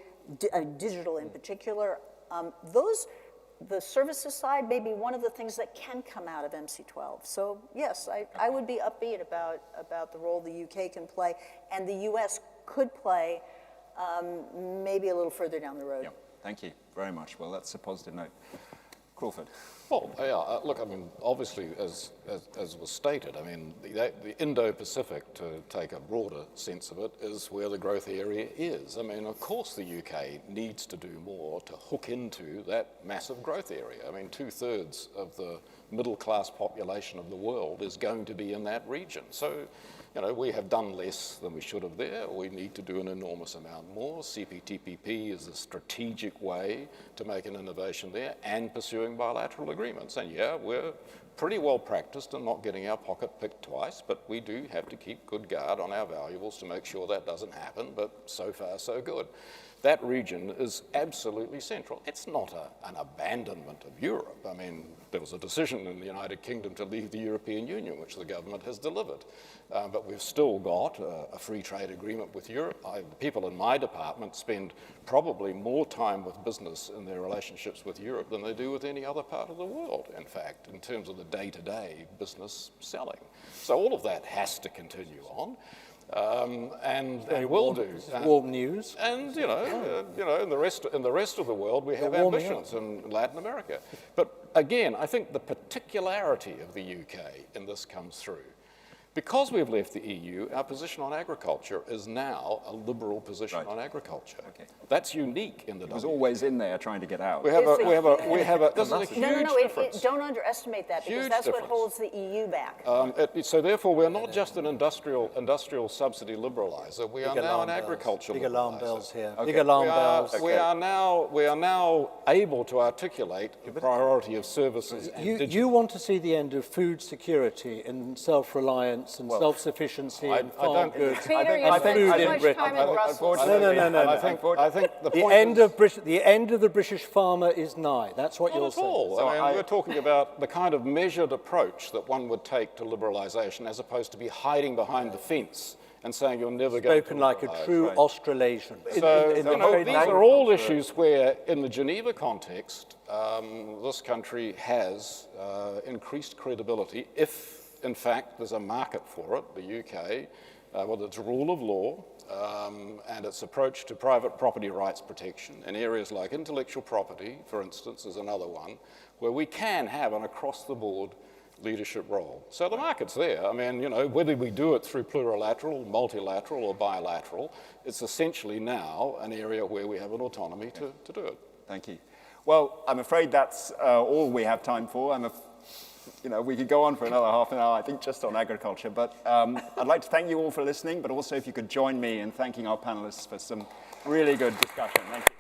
digital in particular, the services side may be one of the things that can come out of MC12. So yes, I would be upbeat about the role the UK can play, and the US could play maybe a little further down the road. Yeah, thank you very much. Well, that's a positive note. Crawford. Well, yeah, look, obviously, as was stated, the Indo-Pacific, to take a broader sense of it, is where the growth area is. Of course the UK needs to do more to hook into that massive growth area. 2/3 of the middle-class population of the world is going to be in that region. So, we have done less than we should have there. We need to do an enormous amount more. CPTPP is a strategic way to make an innovation there, and pursuing bilateral agreements. And yeah, we're pretty well practiced in not getting our pocket picked twice, but we do have to keep good guard on our valuables to make sure that doesn't happen, but so far so good. That region is absolutely central. It's not an abandonment of Europe. There was a decision in the United Kingdom to leave the European Union, which the government has delivered. But we've still got a free trade agreement with Europe. The people in my department spend probably more time with business in their relationships with Europe than they do with any other part of the world, in fact, in terms of the day-to-day business selling. So all of that has to continue on. And they will do. Warm news. And in the rest of the world, we have ambitions in Latin America. But again, I think the particularity of the UK in this comes through. Because we've left the EU, our position on agriculture is now a liberal position on agriculture. Okay. That's unique in the It was always in there trying to get out. This is a huge difference. Don't underestimate that, because that's what holds the EU back. So therefore, we're not just an industrial subsidy liberalizer. We are now an agricultural Big alarm bells here. Okay. Big alarm bells. We are now able to articulate the priority of services and digital. You want to see the end of food security and self-reliant self-reliance and self-sufficiency and I farm don't- goods Peter, and spent food too in much Britain. time in Brussels. I think the The point end, is, the end of the British farmer is nigh. That's what not you're at saying. all. So I mean, we're talking about the kind of measured approach that one would take to liberalisation as opposed to be hiding behind the fence and saying you're never going to Spoken like a liberalise. true Australasian. So, in the you know, trade these and are all agriculture- issues where, in the Geneva context, this country has increased credibility if, in fact, there's a market for it, the UK, with its rule of law and its approach to private property rights protection in areas like intellectual property, for instance, is another one, where we can have an across-the-board leadership role. So the market's there. I mean, you know, whether we do it through plurilateral, multilateral, or bilateral, it's essentially now an area where we have an autonomy to do it. Thank you. Well, I'm afraid that's all we have time for. You know, we could go on for another half an hour, I think, just on agriculture. But I'd like to thank you all for listening, but also if you could join me in thanking our panelists for some really good discussion. Thank you.